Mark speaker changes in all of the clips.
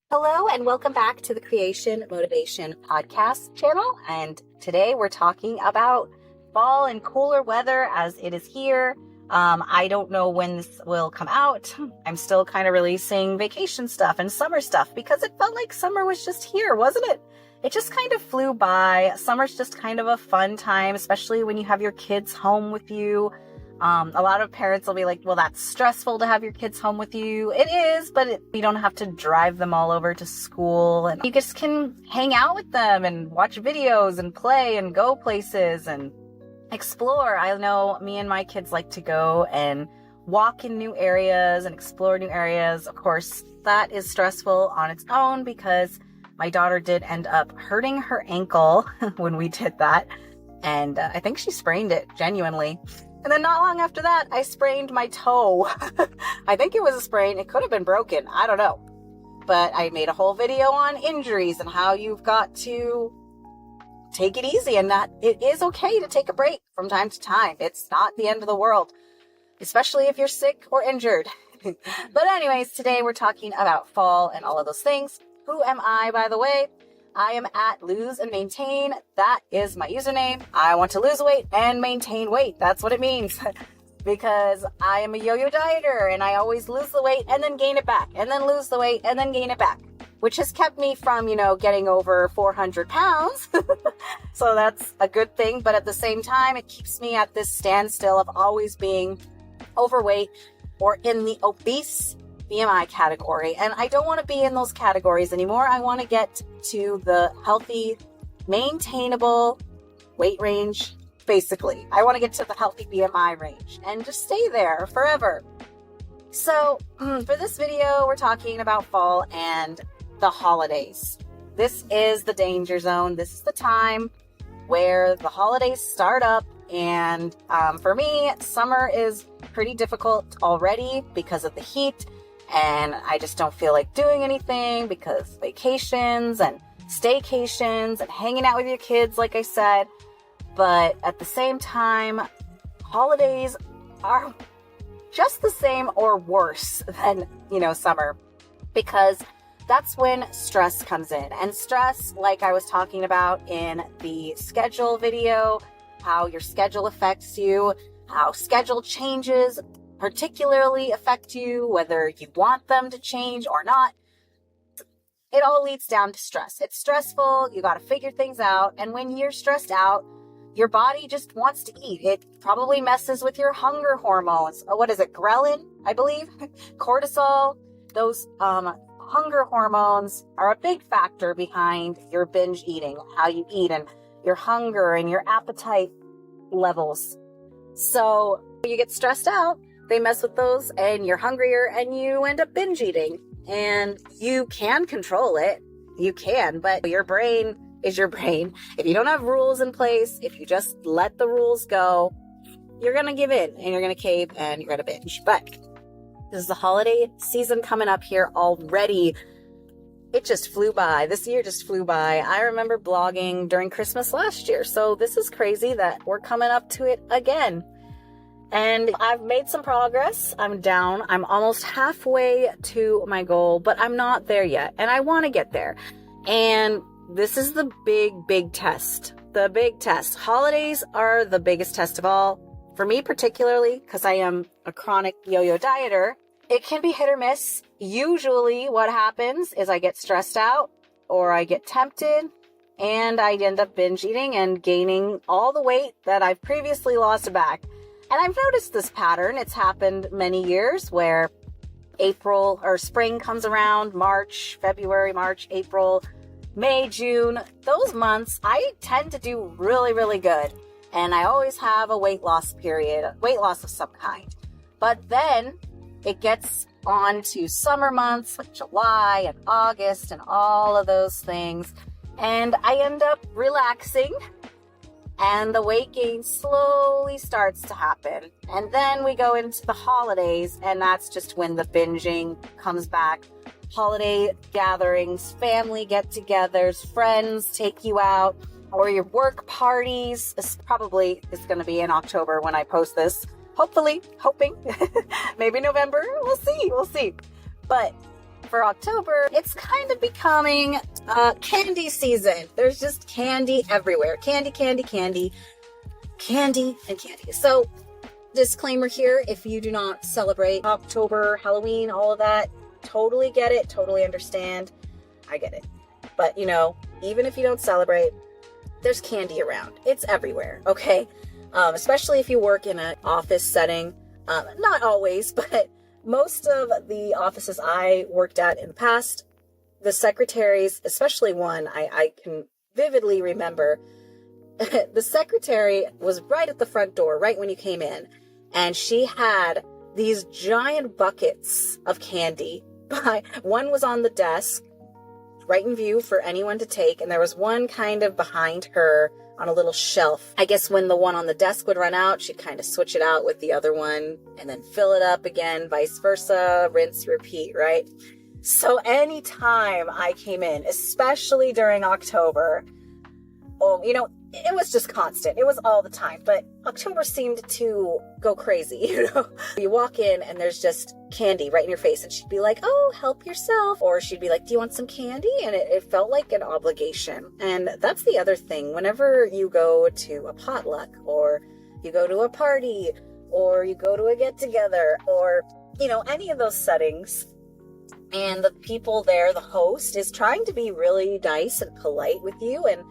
Speaker 1: Hello and welcome back to the Creation Motivation Podcast channel. And today we're talking about fall and cooler weather as it is here. I don't know when this will come out. I'm still kind of releasing vacation stuff and summer stuff because it felt like summer was just here, wasn't it? It just kind of flew by. Summer's just kind of a fun time, especially when you have your kids home with you. A lot of parents will be like, well, that's stressful to have your kids home with you. It is, but you don't have to drive them all over to school, and you just can hang out with them and watch videos and play and go places and explore. I know me and my kids like to go and walk in new areas and explore new areas. Of course, that is stressful on its own because my daughter did end up hurting her ankle when we did that. And I think she sprained it genuinely. And then not long after that, I sprained my toe. I think it was a sprain. It could have been broken. I don't know. But I made a whole video on injuries and how you've got to take it easy and that it is okay to take a break from time to time. It's not the end of the world, especially if you're sick or injured. But anyways, today we're talking about fall and all of those things. Who am I, by the way? I am at Lose and Maintain. That is my username. I want to lose weight and maintain weight. That's what it means. Because I am a yo-yo dieter and I always lose the weight and then gain it back and then lose the weight and then gain it back, which has kept me from, getting over 400 pounds. So that's a good thing. But at the same time, it keeps me at this standstill of always being overweight or in the obese BMI category. And I don't want to be in those categories anymore. I want to get to the healthy, maintainable weight range. Basically, I want to get to the healthy BMI range and just stay there forever. So for this video, we're talking about fall and the holidays. This is the danger zone. This is the time where the holidays start up. And for me, summer is pretty difficult already because of the heat. And I just don't feel like doing anything because vacations and staycations and hanging out with your kids, like I said. But at the same time, holidays are just the same or worse than, summer, because that's when stress comes in. And stress, like I was talking about in the schedule video, how your schedule affects you, how schedule changes particularly affect you, whether you want them to change or not. It all leads down to stress. It's stressful. You got to figure things out. And when you're stressed out, your body just wants to eat. It probably messes with your hunger hormones. What is it? Ghrelin, I believe. Cortisol. Those hunger hormones are a big factor behind your binge eating, how you eat, and your hunger and your appetite levels. So you get stressed out, they mess with those, and you're hungrier, and you end up binge eating. And you can control it. You can, but your brain is your brain. If you don't have rules in place, if you just let the rules go, you're going to give in, and you're going to cave, and you're going to binge. But this is the holiday season coming up here already. It just flew by. This year just flew by. I remember blogging during Christmas last year. So this is crazy that we're coming up to it again. And I've made some progress. I'm down. I'm almost halfway to my goal, but I'm not there yet. And I want to get there. And this is the big test. The big test. Holidays are the biggest test of all. For me particularly, because I am a chronic yo-yo dieter, it can be hit or miss. Usually what happens is I get stressed out or I get tempted and I end up binge eating and gaining all the weight that I've previously lost back. And I've noticed this pattern. It's happened many years where April or spring comes around, February, March, April, May, June. Those months, I tend to do really, really good. And I always have a weight loss period, weight loss of some kind. But then it gets on to summer months like July and August and all of those things. And I end up relaxing. And the weight gain slowly starts to happen. And then we go into the holidays, and that's just when the binging comes back. Holiday gatherings, family get-togethers, friends take you out, or your work parties. This probably is going to be in October when I post this. Hopefully, hoping. Maybe November. We'll see. But for October, it's kind of becoming candy season. There's just candy everywhere. Candy, candy, candy, candy, and candy. So, disclaimer here, if you do not celebrate October, Halloween, all of that, totally get it, totally understand. I get it. But, even if you don't celebrate, there's candy around. It's everywhere, okay? Especially if you work in an office setting. Not always, but most of the offices I worked at in the past, the secretaries, especially one I can vividly remember, the secretary was right at the front door, right when you came in, and she had these giant buckets of candy. One was on the desk, right in view for anyone to take, and there was one kind of behind her on a little shelf. I guess when the one on the desk would run out, she'd kind of switch it out with the other one and then fill it up again, vice versa, rinse, repeat, right? So anytime I came in, especially during October, it was just constant. It was all the time. But October seemed to go crazy, You walk in and there's just candy right in your face. And she'd be like, oh, help yourself. Or she'd be like, do you want some candy? And it felt like an obligation. And that's the other thing. Whenever you go to a potluck or you go to a party or you go to a get-together or, any of those settings, and the people there, the host, is trying to be really nice and polite with you, and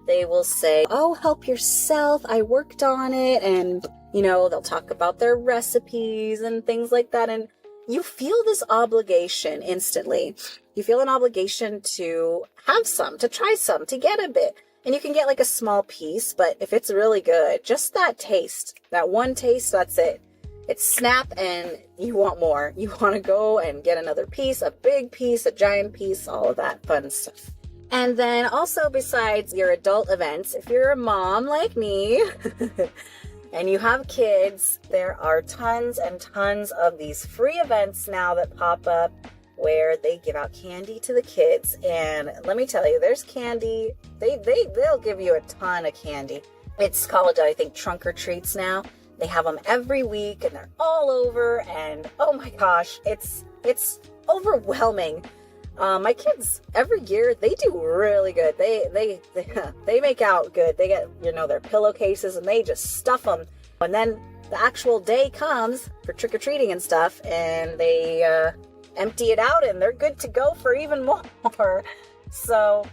Speaker 1: they will say, oh, help yourself, I worked on it, and, they'll talk about their recipes and things like that, and you feel this obligation instantly. You feel an obligation to have some, to try some, to get a bit, and you can get like a small piece, but if it's really good, just that taste, that one taste, that's it. It's snap and you want more. You want to go and get another piece, a big piece, a giant piece, all of that fun stuff. And then also, besides your adult events, if you're a mom like me and you have kids, there are tons and tons of these free events now that pop up where they give out candy to the kids. And let me tell you, there's candy. They'll give you a ton of candy. It's called, I think, Trunk or Treats now. They have them every week and they're all over. And oh my gosh, it's overwhelming. My kids every year, they do really good. They make out good. They get, their pillowcases and they just stuff them. And then the actual day comes for trick-or-treating and stuff, and they empty it out and they're good to go for even more. So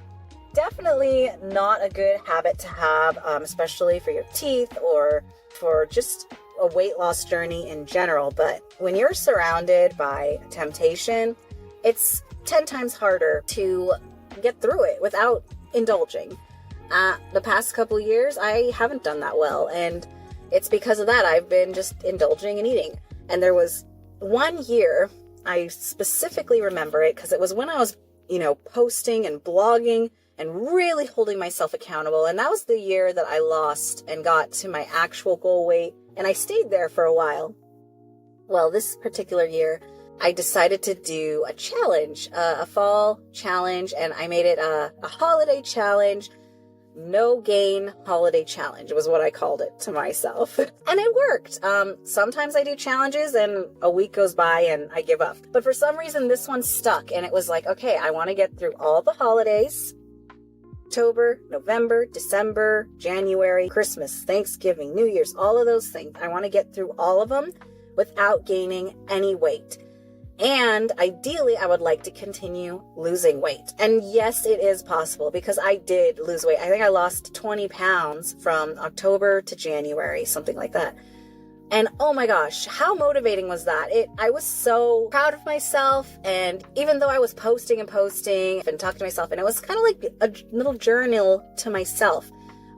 Speaker 1: definitely not a good habit to have, especially for your teeth or for just a weight loss journey in general. But when you're surrounded by temptation, it's 10 times harder to get through it without indulging. The past couple years, I haven't done that well, and it's because of that I've been just indulging and eating. And there was one year, I specifically remember it because it was when I was, posting and blogging and really holding myself accountable. And that was the year that I lost and got to my actual goal weight, and I stayed there for a while. Well, this particular year, I decided to do a challenge, a fall challenge, and I made it a holiday challenge, no gain holiday challenge was what I called it to myself. And it worked. Sometimes I do challenges and a week goes by and I give up. But for some reason, this one stuck, and it was like, okay, I want to get through all the holidays, October, November, December, January, Christmas, Thanksgiving, New Year's, all of those things. I want to get through all of them without gaining any weight. And ideally, I would like to continue losing weight. And yes, it is possible because I did lose weight. I think I lost 20 pounds from October to January, something like that. And oh my gosh, how motivating was that? I was so proud of myself. And even though I was posting and talking to myself, and it was kind of like a little journal to myself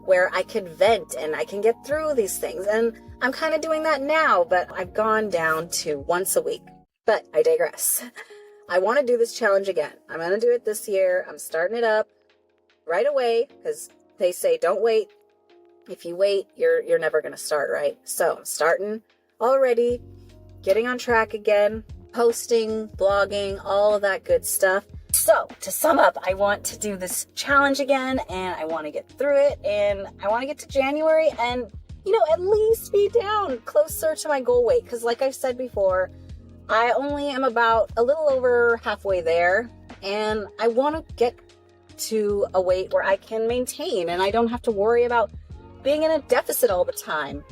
Speaker 1: where I could vent and I can get through these things. And I'm kind of doing that now, but I've gone down to once a week. But I digress. I want to do this challenge again. I'm going to do it this year. I'm starting it up right away because they say don't wait. If you wait, you're never going to start, right? So I'm starting already, getting on track again, posting, blogging, all of that good stuff. So to sum up, I want to do this challenge again, and I want to get through it, and I want to get to January and, at least be down closer to my goal weight. Because like I said before, I only am about a little over halfway there, and I want to get to a weight where I can maintain and I don't have to worry about being in a deficit all the time.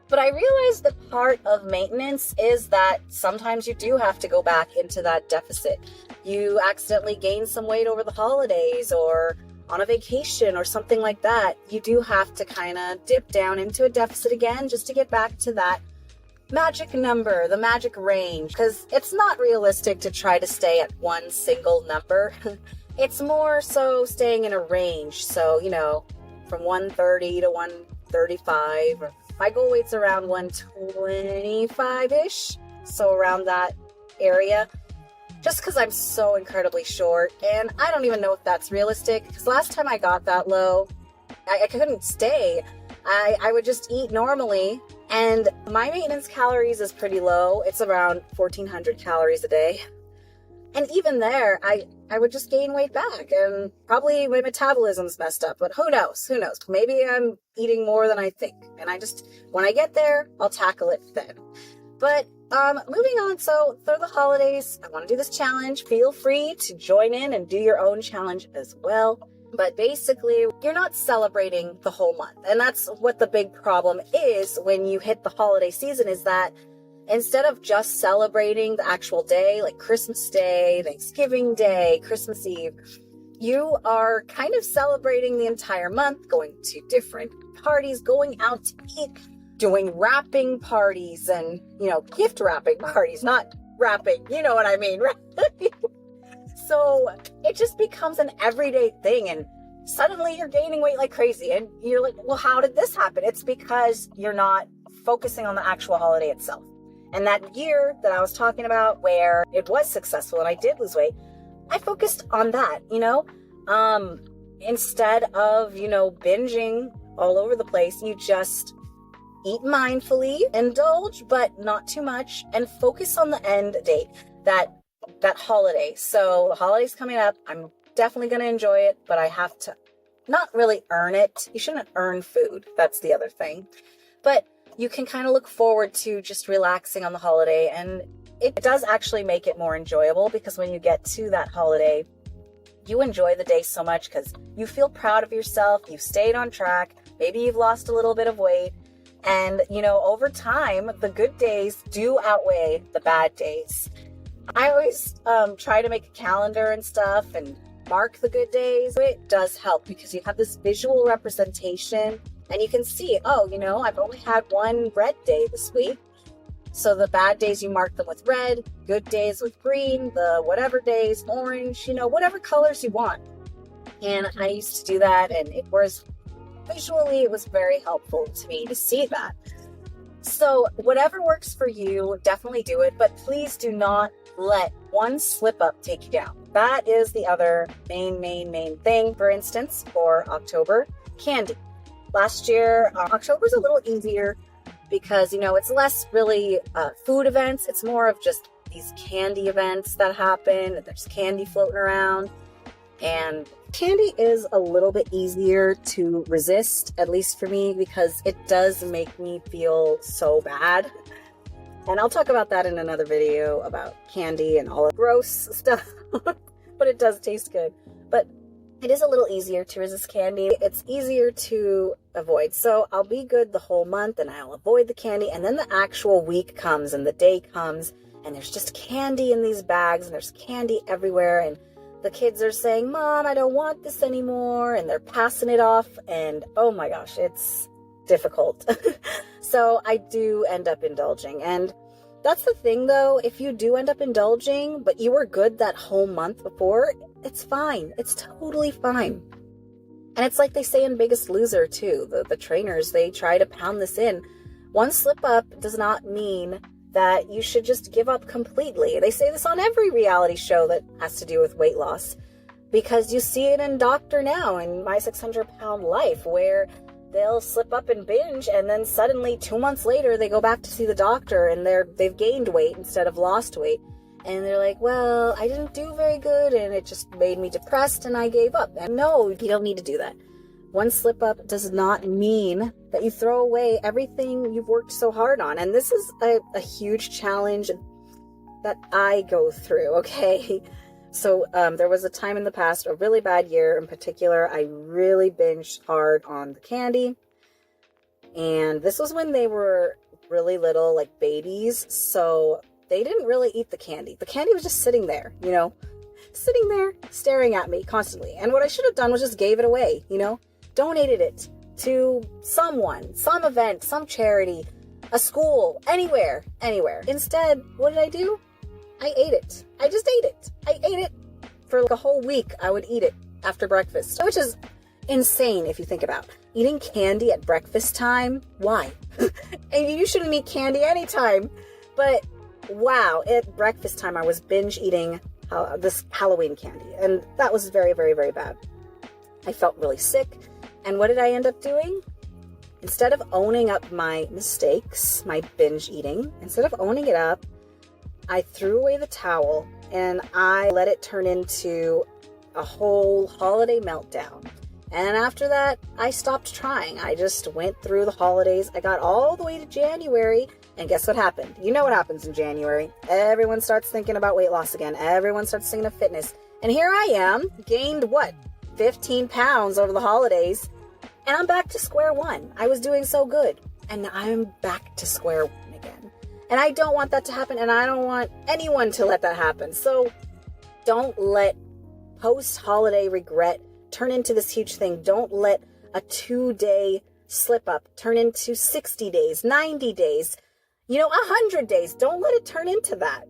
Speaker 1: But I realized that part of maintenance is that sometimes you do have to go back into that deficit. You accidentally gain some weight over the holidays or on a vacation or something like that. You do have to kind of dip down into a deficit again just to get back to that magic number, the magic range, because it's not realistic to try to stay at one single number. It's more so staying in a range. So, from 130 to 135, or my goal weight's around 125-ish. So around that area, just because I'm so incredibly short. And I don't even know if that's realistic, because last time I got that low, I couldn't stay. I would just eat normally, and my maintenance calories is pretty low. It's around 1,400 calories a day. And even there, I would just gain weight back, and probably my metabolism's messed up, but who knows? Maybe I'm eating more than I think, and when I get there, I'll tackle it then. But moving on, so through the holidays, I want to do this challenge. Feel free to join in and do your own challenge as well. But basically, you're not celebrating the whole month. And that's what the big problem is when you hit the holiday season, is that instead of just celebrating the actual day, like Christmas Day, Thanksgiving Day, Christmas Eve, you are kind of celebrating the entire month, going to different parties, going out to eat, doing wrapping parties and, gift wrapping parties, not wrapping, you know what I mean, right? So it just becomes an everyday thing, and suddenly you're gaining weight like crazy, and you're like, well, how did this happen? It's because you're not focusing on the actual holiday itself. And that year that I was talking about where it was successful and I did lose weight, I focused on that, instead of, binging all over the place. You just eat mindfully, indulge, but not too much, and focus on the end date, that holiday. So the holiday's coming up. I'm definitely going to enjoy it, but I have to not really earn it. You shouldn't earn food. That's the other thing. But you can kind of look forward to just relaxing on the holiday, and it does actually make it more enjoyable, because when you get to that holiday, you enjoy the day so much because you feel proud of yourself. You've stayed on track. Maybe you've lost a little bit of weight. And, over time, the good days do outweigh the bad days. I always try to make a calendar and stuff and mark the good days. It does help because you have this visual representation, and you can see, I've only had one red day this week. So the bad days, you mark them with red, good days with green, the whatever days, orange, whatever colors you want. And I used to do that, and it was very helpful to me to see that. So whatever works for you, definitely do it, but please do not let one slip up take you down. That is the other main thing. For instance, for October, candy. Last year, October's a little easier because, it's less really food events. It's more of just these candy events that happen. There's candy floating around, and candy is a little bit easier to resist, at least for me, because it does make me feel so bad. And I'll talk about that in another video about candy and all the gross stuff, but it does taste good. But it is a little easier to resist candy. It's easier to avoid. So I'll be good the whole month and I'll avoid the candy. And then the actual week comes and the day comes and there's just candy in these bags and there's candy everywhere. And the kids are saying, "Mom, I don't want this anymore." And they're passing it off. And oh my gosh, it's difficult. So I do end up indulging. And that's the thing though, if you do end up indulging, but you were good that whole month before, it's fine. It's totally fine. And it's like they say in Biggest Loser too, the trainers, they try to pound this in. One slip up does not mean that you should just give up completely. They say this on every reality show that has to do with weight loss, because you see it in Dr. Now and My 600 Pound Life, where they'll slip up and binge, and then suddenly 2 months later they go back to see the doctor and they've gained weight instead of lost weight. And they're like, "Well, I didn't do very good and it just made me depressed and I gave up." And no, you don't need to do that. One slip up does not mean that you throw away everything you've worked so hard on. And this is a huge challenge. that I go through, okay? So there was a time in the past, a really bad year in particular, I really binged hard on the candy. And this was when they were really little, like babies. So they didn't really eat the candy. The candy was just sitting there, sitting there staring at me constantly. And what I should have done was just gave it away, donated it to someone, some event, some charity, a school, anywhere. Instead, what did I do? I ate it. I just ate it. I ate it for like a whole week. I would eat it after breakfast, which is insane if you think about eating candy at breakfast time. Why? And you shouldn't eat candy anytime. But wow, at breakfast time, I was binge eating this Halloween candy. And that was very, very, very bad. I felt really sick. And what did I end up doing? Instead of owning up my mistakes, my binge eating, instead of owning it up, I threw away the towel and I let it turn into a whole holiday meltdown. And after that, I stopped trying. I just went through the holidays. I got all the way to January. And guess what happened? You know what happens in January. Everyone starts thinking about weight loss again. Everyone starts thinking of fitness. And here I am, gained 15 pounds over the holidays. And I'm back to square one. I was doing so good. And I'm back to square one again. And I don't want that to happen. And I don't want anyone to let that happen. So don't let post-holiday regret turn into this huge thing. Don't let a 2-day slip up turn into 60 days, 90 days, 100 days. Don't let it turn into that.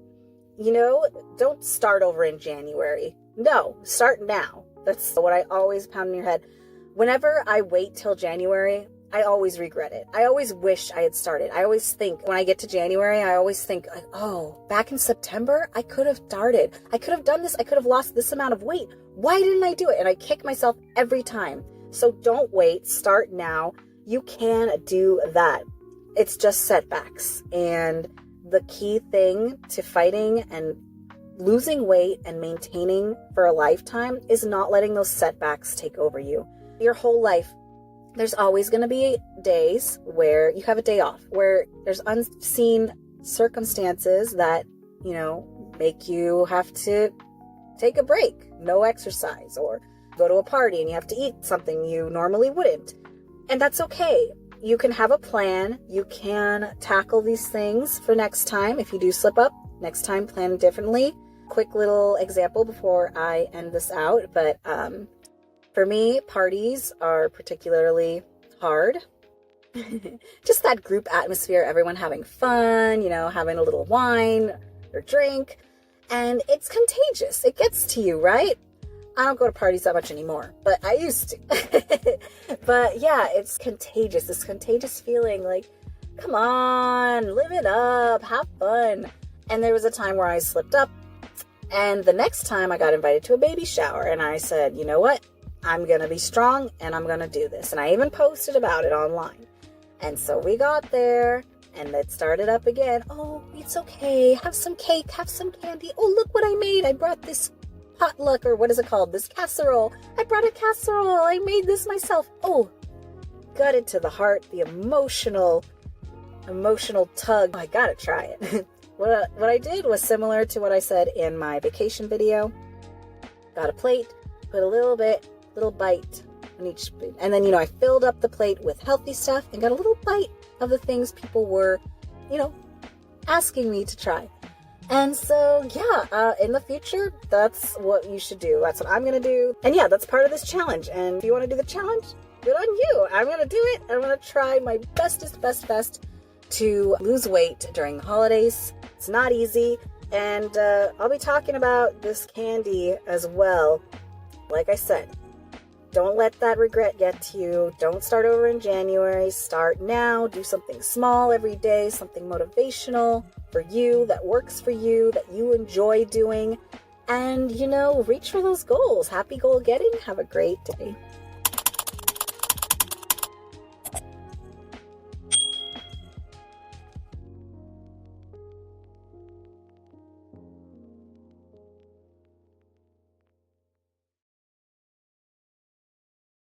Speaker 1: Don't start over in January. No, start now. That's what I always pound in your head. Whenever I wait till January, I always regret it. I always wish I had started. I always think when I get to January, I always think, back in September, I could have started. I could have done this. I could have lost this amount of weight. Why didn't I do it? And I kick myself every time. So don't wait. Start now. You can do that. It's just setbacks. And the key thing to fighting and losing weight and maintaining for a lifetime is not letting those setbacks take over you. Your whole life, there's always going to be days where you have a day off, where there's unseen circumstances that, make you have to take a break, no exercise, or go to a party and you have to eat something you normally wouldn't. And that's okay. You can have a plan. You can tackle these things for next time. If you do slip up, next time plan differently. Quick little example before I end this out, but for me, parties are particularly hard. Just that group atmosphere, everyone having fun, having a little wine or drink. And it's contagious. It gets to you, right? I don't go to parties that much anymore, but I used to. But yeah, it's contagious. This contagious feeling like, come on, live it up, have fun. And there was a time where I slipped up. And the next time I got invited to a baby shower and I said, you know what? I'm going to be strong and I'm going to do this. And I even posted about it online. And so we got there and it started up again. Oh, it's okay. Have some cake, have some candy. Oh, look what I made. I brought this potluck, or what is it called? This casserole. I brought a casserole. I made this myself. Oh, gutted to the heart, the emotional tug. Oh, I gotta try it. What I did was similar to what I said in my vacation video. Got a plate, put a little bite on each, and then, I filled up the plate with healthy stuff and got a little bite of the things people were, asking me to try. And so, yeah, in the future, that's what you should do. That's what I'm going to do. And yeah, that's part of this challenge. And if you want to do the challenge, good on you. I'm going to do it. I'm going to try my best to lose weight during the holidays. It's not easy. And I'll be talking about this candy as well. Like I said, don't let that regret get to you. Don't start over in January. Start now. Do something small every day, something motivational for you, that works for you, that you enjoy doing. And, reach for those goals. Happy goal getting. Have a great day.